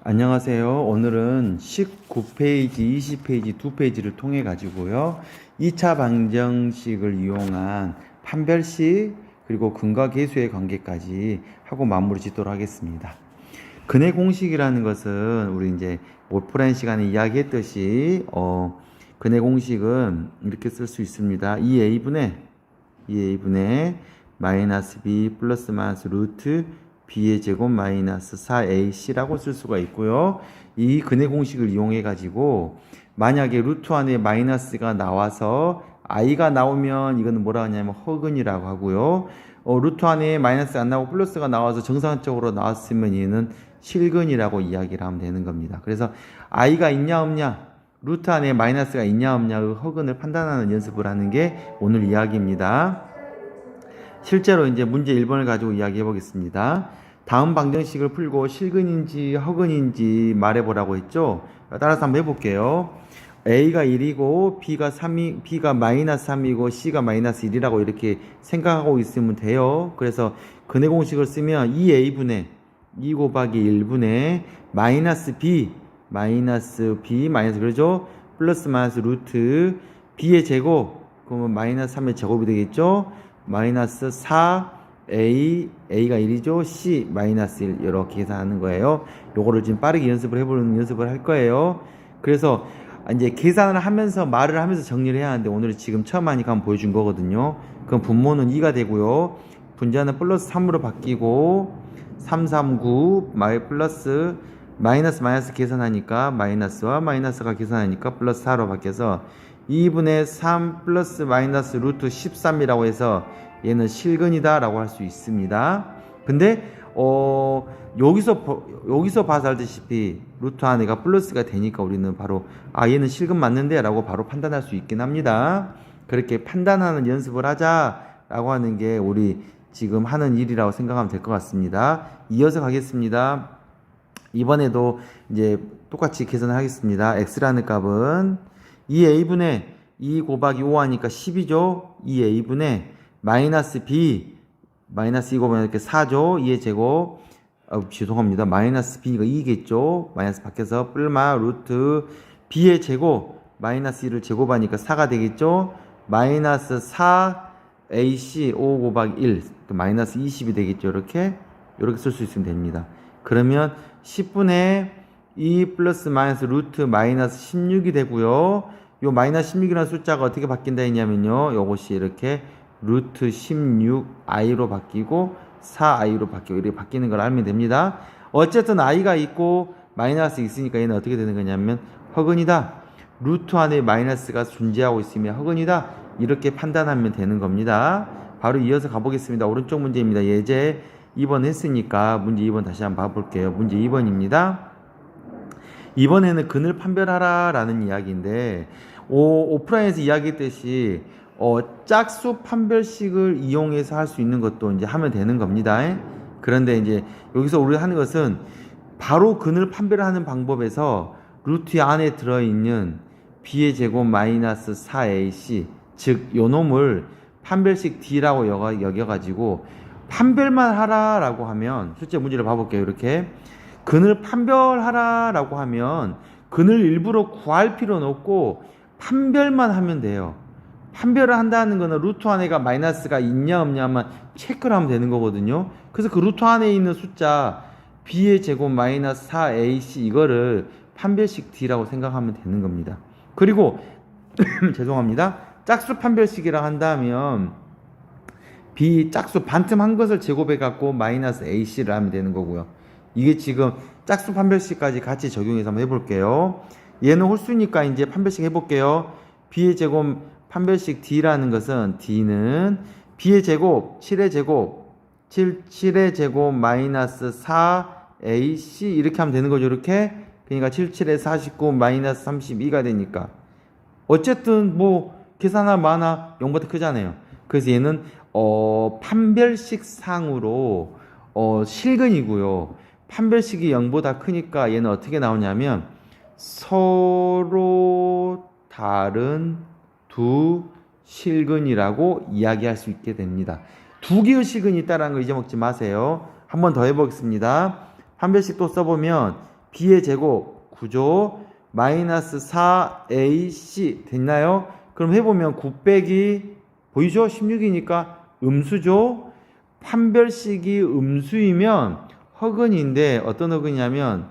안녕하세요. 오늘은 19페이지, 20페이지 두 페이지를 통해 가지고요. 2차 방정식을 이용한 판별식 그리고 근과 계수의 관계까지 하고 마무리 짓도록 하겠습니다. 근의 공식이라는 것은 우리 이제 오프라인 시간에 이야기했듯이 근의 공식은 이렇게 쓸 수 있습니다. 2a분의 마이너스 b 플러스 마이너스 루트 b의 제곱 마이너스 4ac라고 쓸 수가 있고요. 이 근의 공식을 이용해 가지고 만약에 루트 안에 마이너스가 나와서 i가 나오면 이거는 뭐라 하냐면 허근이라고 하고요. 루트 안에 마이너스 안 나오고 플러스가 나와서 정상적으로 나왔으면 얘는 실근이라고 이야기를 하면 되는 겁니다. 그래서 i가 있냐 없냐, 루트 안에 마이너스가 있냐 없냐 그 허근을 판단하는 연습을 하는 게 오늘 이야기입니다. 실제로 이제 문제 1번을 가지고 이야기해 보겠습니다. 다음 방정식을 풀고 실근인지 허근인지 말해보라고 했죠. 따라서 한번 해볼게요. A가 1이고 B가 마이너스 3이고 C가 마이너스 1이라고 이렇게 생각하고 있으면 돼요. 그래서 근의 공식을 쓰면 2A분의 2 곱하기 1분의 마이너스 B 그러죠? 플러스 마이너스 루트 B의 제곱, 그러면 마이너스 3의 제곱이 되겠죠? 마이너스 4a가 1이죠. c 마이너스 1 이렇게 계산하는 거예요. 요거를 지금 빠르게 연습을 할 거예요. 그래서 이제 계산을 하면서 말을 하면서 정리를 해야 하는데 오늘 지금 처음 하니까 한번 보여준 거거든요. 그럼 분모는 2가 되고요. 분자는 플러스 3으로 바뀌고 339 플러스 마이너스 계산하니까 마이너스와 마이너스가 계산하니까 플러스 4로 바뀌어서 2분의 3 플러스 마이너스 루트 13이라고 해서 얘는 실근이다 라고 할 수 있습니다. 근데 여기서 봐서 알다시피 루트 안에가 플러스가 되니까 우리는 바로 얘는 실근 맞는데 라고 바로 판단할 수 있긴 합니다. 그렇게 판단하는 연습을 하자 라고 하는 게 우리 지금 하는 일이라고 생각하면 될 것 같습니다. 이어서 가겠습니다. 이번에도 이제 똑같이 계산을 하겠습니다. x라는 값은 2a분의 2 곱하기 5 하니까 10이죠. 2a분의 마이너스 b 마이너스 2 곱하기 이렇게 4죠. 2의 제곱 죄송합니다. 마이너스 b가 2겠죠. 마이너스 밖에서 뿔마 루트 b의 제곱 마이너스 1을 제곱하니까 4가 되겠죠. 마이너스 4ac 5 곱하기 1 마이너스 20이 되겠죠. 이렇게 쓸 수 있으면 됩니다. 그러면 10분의 2 플러스 마이너스 루트 마이너스 16이 되고요. 요 마이너스 16이라는 숫자가 어떻게 바뀐다 했냐면요. 요것이 이렇게 루트 16i로 바뀌고 4i로 바뀌고 이렇게 바뀌는 걸 알면 됩니다. 어쨌든 i가 있고 마이너스 있으니까 얘는 어떻게 되는 거냐면 허근이다. 루트 안에 마이너스가 존재하고 있으면 허근이다. 이렇게 판단하면 되는 겁니다. 바로 이어서 가보겠습니다. 오른쪽 문제입니다. 예제 2번 했으니까 문제 2번 다시 한번 봐볼게요. 문제 2번입니다. 이번에는 근을 판별하라 라는 이야기인데 오프라인에서 이야기했듯이 짝수 판별식을 이용해서 할 수 있는 것도 이제 하면 되는 겁니다. 그런데 이제 여기서 우리가 하는 것은 바로 근을 판별하는 방법에서 루트 안에 들어있는 b의 제곱 마이너스 4ac 즉 요놈을 판별식 d라고 여겨가지고 판별만 하라 라고 하면 실제 문제를 봐볼게요. 이렇게 근을 판별하라 라고 하면 근을 일부러 구할 필요는 없고 판별만 하면 돼요. 판별을 한다는 거는 루트 안에가 마이너스가 있냐 없냐만 체크를 하면 되는 거거든요. 그래서 그 루트 안에 있는 숫자 b의 제곱 마이너스 4ac 이거를 판별식 d라고 생각하면 되는 겁니다. 그리고 죄송합니다. 짝수 판별식이라 한다면 b 짝수 반틈 한 것을 제곱해 갖고 마이너스 ac를 하면 되는 거고요. 이게 지금 짝수 판별식까지 같이 적용해서 한번 해볼게요. 얘는 홀수니까 이제 판별식 해볼게요. b의 제곱 판별식 d라는 것은 d는 b의 제곱 7의 제곱 마이너스 4ac 이렇게 하면 되는 거죠. 이렇게 그러니까 77에 49 마이너스 32가 되니까 어쨌든 뭐 계산하나 마나 0보다 크잖아요. 그래서 얘는 판별식 상으로 실근이고요. 판별식이 0보다 크니까 얘는 어떻게 나오냐면 서로 다른 두 실근이라고 이야기할 수 있게 됩니다. 두 개의 실근이 있다는 거 잊어먹지 마세요. 한 번 더 해보겠습니다. 판별식 또 써보면 b의 제곱 9죠. 마이너스 4ac 됐나요? 그럼 해보면 9 빼기 보이죠? 16이니까 음수죠. 판별식이 음수이면 허근인데 어떤 허근이냐면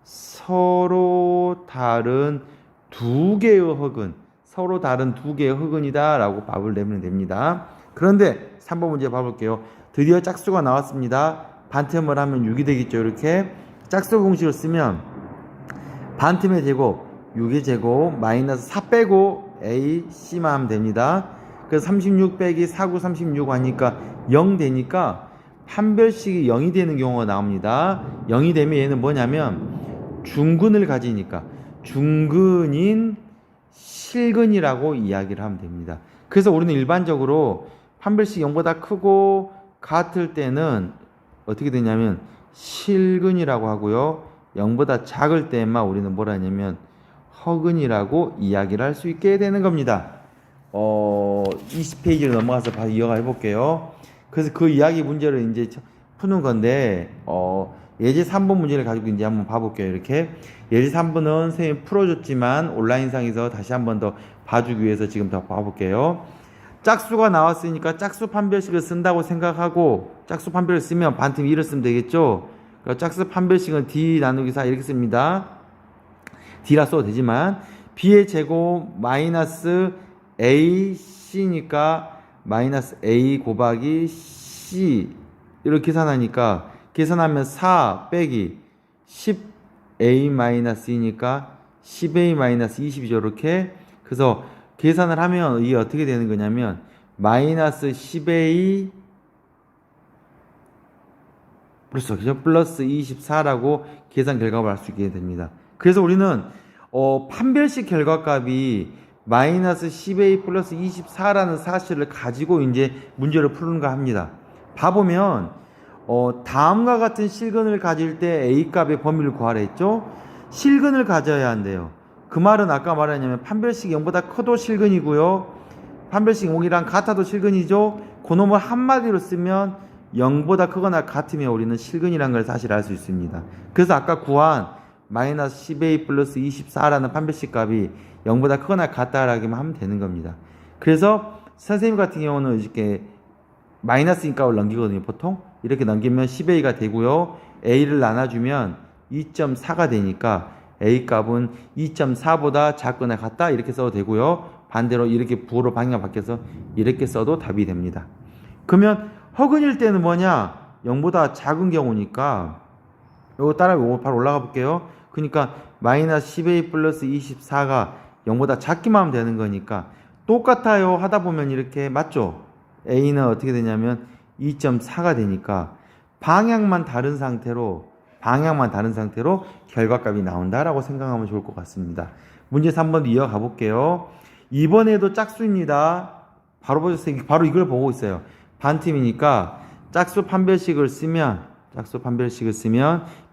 서로 다른 두 개의 허근, 서로 다른 두 개의 허근이다 라고 답을 내면 됩니다. 그런데 3번 문제 봐볼게요. 드디어 짝수가 나왔습니다. 반틈을 하면 6이 되겠죠. 이렇게 짝수 공식을 쓰면 반틈의 제곱 6의 제곱 마이너스 4 빼고 AC만 하면 됩니다. 그래서 36 빼기 49 36 하니까 0 되니까 판별식이 0이 되는 경우가 나옵니다. 0이 되면 얘는 뭐냐면 중근을 가지니까 중근인 실근이라고 이야기를 하면 됩니다. 그래서 우리는 일반적으로 판별식 0보다 크고 같을 때는 어떻게 되냐면 실근이라고 하고요. 0보다 작을 때만 우리는 뭐라 하냐면 허근이라고 이야기를 할 수 있게 되는 겁니다. 20페이지를 넘어가서 바로 이어가 해볼게요. 그래서 그 이야기 문제를 이제 푸는 건데, 예제 3번 문제를 가지고 이제 한번 봐볼게요. 이렇게. 예제 3번은 선생님이 풀어줬지만 온라인상에서 다시 한번 더 봐주기 위해서 지금 더 봐볼게요. 짝수가 나왔으니까 짝수 판별식을 쓴다고 생각하고, 짝수 판별을 쓰면 반틈 1을 쓰면 되겠죠? 그러니까 짝수 판별식은 D 나누기 4 이렇게 씁니다. D라 써도 되지만, B의 제곱 마이너스 AC니까 마이너스 A 곱하기 C 이렇게 계산하니까 계산하면 4 빼기 10A 마이너스 2니까 10A 마이너스 20이죠. 이렇게. 그래서 계산을 하면 이게 어떻게 되는 거냐면 마이너스 10A 플러스 24라고 계산 결과를 알 수 있게 됩니다. 그래서 우리는 판별식 결과값이 마이너스 10A 플러스 24라는 사실을 가지고 이제 문제를 푸는가 합니다. 봐보면 다음과 같은 실근을 가질 때 A 값의 범위를 구하라 했죠. 실근을 가져야 한대요. 그 말은 아까 말했냐면 판별식 0보다 커도 실근이고요. 판별식 0이랑 같아도 실근이죠. 그놈을 한마디로 쓰면 0보다 크거나 같으면 우리는 실근이라는 걸 사실 알 수 있습니다. 그래서 아까 구한 마이너스 10A 플러스 24라는 판별식 값이 0보다 크거나 같다라기만 하면 되는 겁니다. 그래서 선생님 같은 경우는 이렇게 마이너스인 값을 넘기거든요. 보통 이렇게 넘기면 10A가 되고요. A를 나눠주면 2.4가 되니까 A 값은 2.4보다 작거나 같다 이렇게 써도 되고요. 반대로 이렇게 부호로 방향 바뀌어서 이렇게 써도 답이 됩니다. 그러면 허근일 때는 뭐냐? 0보다 작은 경우니까 요거 따라 바로 올라가 볼게요. 그러니까 마이너스 10A 플러스 24가 0보다 작기만 하면 되는 거니까 똑같아요 하다 보면 이렇게 맞죠? A는 어떻게 되냐면 2.4가 되니까 방향만 다른 상태로 결과값이 나온다라고 생각하면 좋을 것 같습니다. 문제 3번 이어가 볼게요. 이번에도 짝수입니다. 바로 보셨어요. 바로 이걸 보고 있어요. 반틈이니까 짝수 판별식을 쓰면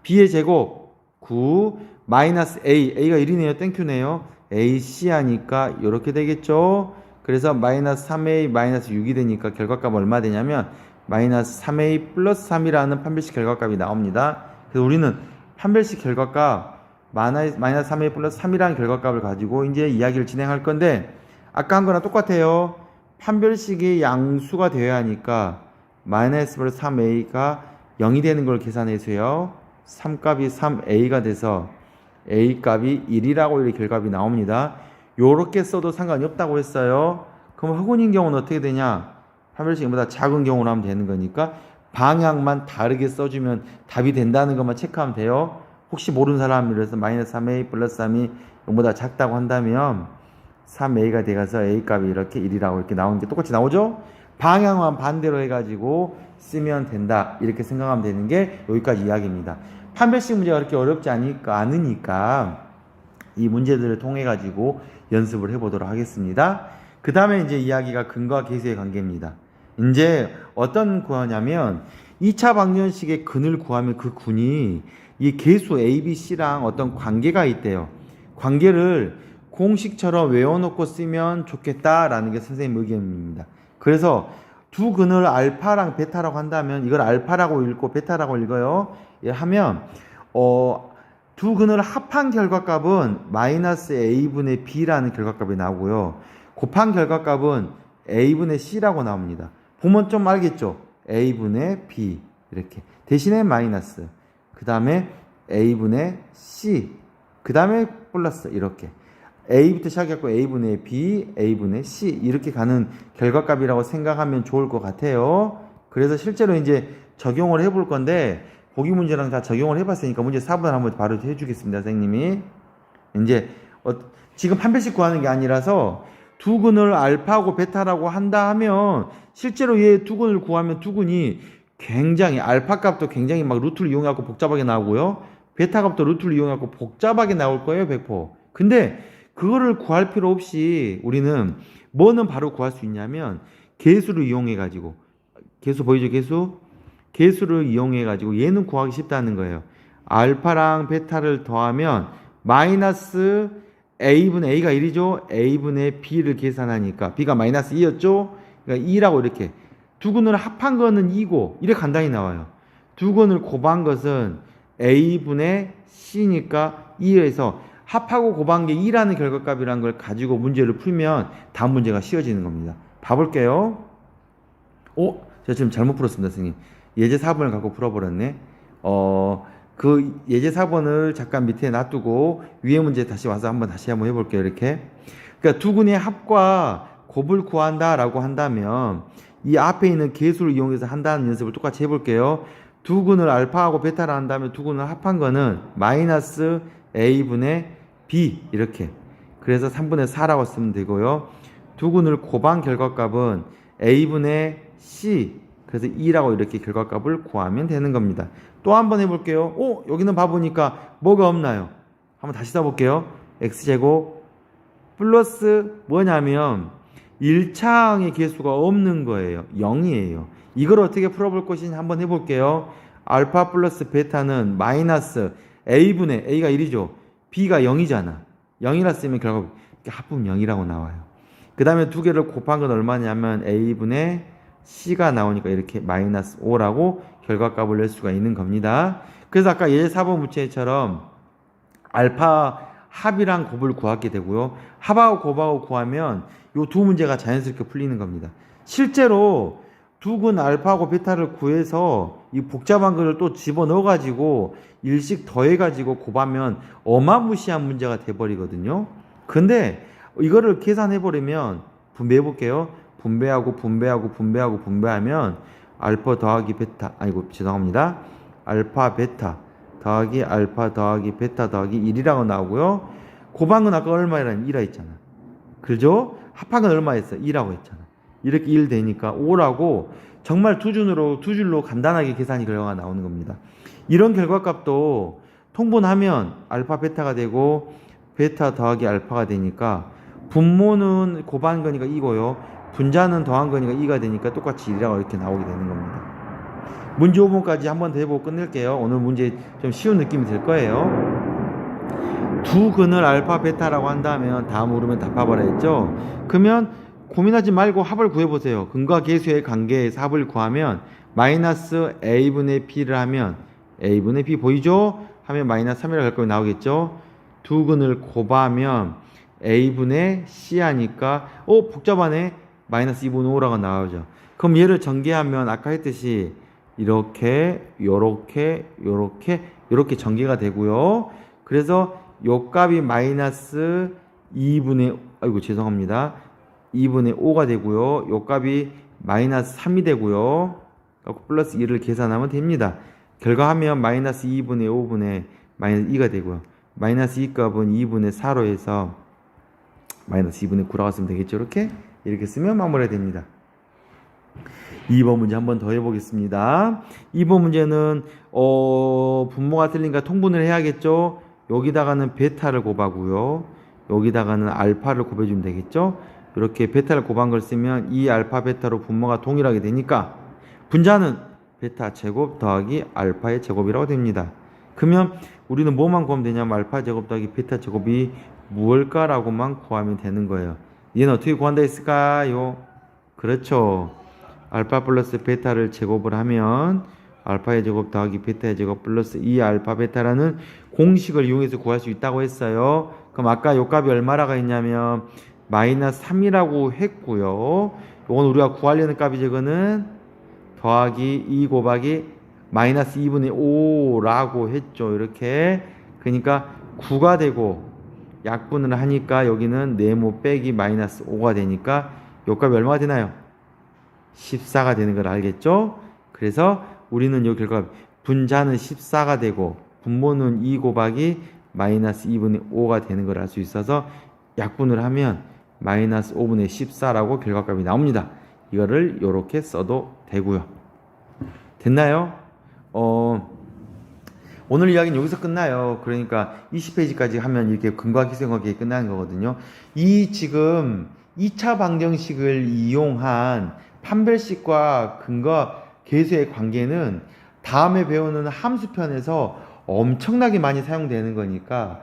B의 제곱 9 마이너스 A가 1이네요. 땡큐네요. AC 하니까 이렇게 되겠죠. 그래서 마이너스 3A 마이너스 6이 되니까 결과값 얼마 되냐면 마이너스 3A 플러스 3이라는 판별식 결과값이 나옵니다. 그래서 우리는 판별식 결과값 마이너스 3A 플러스 3이라는 결과값을 가지고 이제 이야기를 진행할 건데 아까 한 거랑 똑같아요. 판별식이 양수가 되어야 하니까 마이너스 플러스 3A가 0이 되는 걸 계산해서요. 3값이 3A가 돼서 A 값이 1이라고 이렇게 결과값이 나옵니다. 요렇게 써도 상관이 없다고 했어요. 그럼 허근인 경우는 어떻게 되냐? 판별식보다 작은 경우로 하면 되는 거니까 방향만 다르게 써주면 답이 된다는 것만 체크하면 돼요. 혹시 모르는 사람을 위해서 마이너스 3A 플러스 3이 0보다 작다고 한다면 3A가 돼가서 A 값이 이렇게 1이라고 이렇게 나오는 게 똑같이 나오죠? 방향만 반대로 해가지고 쓰면 된다. 이렇게 생각하면 되는 게 여기까지 이야기입니다. 판별식 문제가 그렇게 어렵지 않으니까 이 문제들을 통해 가지고 연습을 해보도록 하겠습니다. 그 다음에 이제 이야기가 근과 계수의 관계입니다. 이제 어떤 구하냐면 2차 방정식의 근을 구하면 그 근이 이 계수 A, B, C랑 어떤 관계가 있대요. 관계를 공식처럼 외워놓고 쓰면 좋겠다라는 게 선생님 의견입니다. 그래서 두 근을 알파랑 베타라고 한다면 이걸 알파라고 읽고 베타라고 읽어요. 하면 두 근을 합한 결과값은 마이너스 a분의 b라는 결과값이 나오고요. 곱한 결과값은 a분의 c라고 나옵니다. 보면 좀 알겠죠? a분의 b 이렇게 대신에 마이너스 그 다음에 a분의 c 그 다음에 플러스 이렇게 a부터 시작해서 a분의 b, a분의 c 이렇게 가는 결과값이라고 생각하면 좋을 것 같아요. 그래서 실제로 이제 적용을 해볼 건데 보기 문제랑 다 적용을 해봤으니까 문제 4번 한번 바로 해주겠습니다. 선생님이 이제 지금 판별식 구하는 게 아니라서 두 근을 알파하고 베타라고 한다 하면 실제로 얘 두 근을 구하면 두 근이 굉장히 알파 값도 굉장히 막 루트를 이용해갖고 복잡하게 나오고요. 베타 값도 루트를 이용해갖고 복잡하게 나올 거예요. 100%. 근데 그거를 구할 필요 없이 우리는 뭐는 바로 구할 수 있냐면 계수를 이용해가지고 계수 보이죠? 계수를 이용해가지고 얘는 구하기 쉽다는 거예요. 알파랑 베타를 더하면 마이너스 a분의 a가 1이죠. a분의 b를 계산하니까 b가 마이너스 2였죠. 그러니까 2라고 이렇게 두 근을 합한 거는 2고 이렇게 간단히 나와요. 두 근을 곱한 것은 a분의 c니까 2에서 합하고 곱한 게 2라는 결과값이라는 걸 가지고 문제를 풀면 다음 문제가 쉬워지는 겁니다. 봐볼게요. 제가 지금 잘못 풀었습니다, 선생님. 예제 4번을 갖고 풀어버렸네. 그 예제 4번을 잠깐 밑에 놔두고 위에 문제 다시 와서 다시 한번 해볼게요. 이렇게. 그러니까 두 근의 합과 곱을 구한다라고 한다면 이 앞에 있는 계수를 이용해서 한다는 연습을 똑같이 해볼게요. 두 근을 알파하고 베타를 한다면 두 근을 합한 거는 마이너스 a분의 b 이렇게. 그래서 3분의 4라고 쓰면 되고요. 두 근을 곱한 결과값은 a분의 c 그래서 2라고 이렇게 결과값을 구하면 되는 겁니다. 또 한번 해볼게요. 여기는 봐보니까 뭐가 없나요? 한번 다시 써볼게요. x제곱 플러스 뭐냐면 1차항의 개수가 없는 거예요. 0이에요. 이걸 어떻게 풀어볼 것인지 한번 해볼게요. 알파 플러스 베타는 마이너스 a분의 a가 1이죠. b가 0이잖아. 0이라 쓰면 결국 합분 0이라고 나와요. 그 다음에 두 개를 곱한 건 얼마냐면 a분의 c가 나오니까 이렇게 마이너스 5라고 결과값을 낼 수가 있는 겁니다. 그래서 아까 예제 4번 문제처럼 알파 합이랑 곱을 구하게 되고요. 합하고 곱하고 구하면 이 두 문제가 자연스럽게 풀리는 겁니다. 실제로 두 근 알파하고 베타를 구해서 이 복잡한 거를 또 집어넣어 가지고 일씩 더해 가지고 곱하면 어마무시한 문제가 돼버리거든요. 근데 이거를 계산해 버리면 분배해 볼게요. 분배하면 알파 더하기 베타 죄송합니다. 알파 베타 더하기 알파 더하기 베타 더하기 1이라고 나오고요. 곱한 건 아까 얼마라는 2라 했잖아. 그죠? 합한 건 얼마 했어? 2라고 했잖아. 이렇게 1 되니까 5라고 정말 두 줄로 간단하게 계산이 결과가 나오는 겁니다. 이런 결과값도 통분하면 알파 베타가 되고 베타 더하기 알파가 되니까 분모는 곱한 거니까 2고요. 분자는 더한 거니까 2가 되니까 똑같이 1이라고 이렇게 나오게 되는 겁니다. 문제 5번까지 한 번 더 해보고 끝낼게요. 오늘 문제 좀 쉬운 느낌이 들 거예요. 두 근을 알파 베타라고 한다면 다음 물으면 답합을 했죠. 그러면 고민하지 말고 합을 구해보세요. 근과 계수의 관계에서 합을 구하면 마이너스 a분의 b를 하면 a분의 b 보이죠? 하면 마이너스 3이라고 할 거면 나오겠죠. 두 근을 곱하면 a분의 c 하니까 복잡하네. 마이너스 2분의 5라고 나오죠. 그럼 얘를 전개하면 아까 했듯이 이렇게 요렇게 전개가 되고요. 그래서 요 값이 마이너스 2분의 5가 되고요. 요 값이 마이너스 3이 되고요. 플러스 1을 계산하면 됩니다. 결과하면 마이너스 2분의 5분의 마이너스 2가 되고요. 마이너스 2 값은 2분의 4로 해서 마이너스 2분의 9라고 쓰면 되겠죠. 이렇게 쓰면 마무리가 됩니다. 2번 문제 한번 더 해보겠습니다. 2번 문제는 분모가 틀리니까 통분을 해야겠죠. 여기다가는 베타를 곱하고요. 여기다가는 알파를 곱해주면 되겠죠. 이렇게 베타를 곱한 걸 쓰면 이 알파 베타로 분모가 동일하게 되니까 분자는 베타 제곱 더하기 알파의 제곱이라고 됩니다. 그러면 우리는 뭐만 구하면 되냐면 알파 제곱 더하기 베타 제곱이 무엇일까라고만 구하면 되는 거예요. 얘는 어떻게 구한다 했을까요? 그렇죠. 알파 플러스 베타를 제곱을 하면 알파의 제곱 더하기 베타의 제곱 플러스 2알파 베타라는 공식을 이용해서 구할 수 있다고 했어요. 그럼 아까 요 값이 얼마라고 했냐면 마이너스 3이라고 했고요. 요건 우리가 구하려는 값이 저거는 더하기 2 곱하기 마이너스 2분의 5라고 했죠. 이렇게. 그러니까 9가 되고 약분을 하니까 여기는 네모 빼기 마이너스 5가 되니까 요 값이 얼마가 되나요? 14가 되는 걸 알겠죠? 그래서 우리는 요 결과 분자는 14가 되고 분모는 2 곱하기 마이너스 2분의 5가 되는 걸 알 수 있어서 약분을 하면 마이너스 5분의 14라고 결과값이 나옵니다. 이거를 이렇게 써도 되고요. 됐나요? 오늘 이야기는 여기서 끝나요. 그러니까 20페이지까지 하면 이렇게 근거와 기승하게 끝나는 거거든요. 이 지금 2차 방정식을 이용한 판별식과 근거 계수의 관계는 다음에 배우는 함수편에서 엄청나게 많이 사용되는 거니까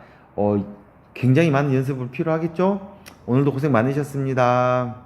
굉장히 많은 연습을 필요하겠죠? 오늘도 고생 많으셨습니다.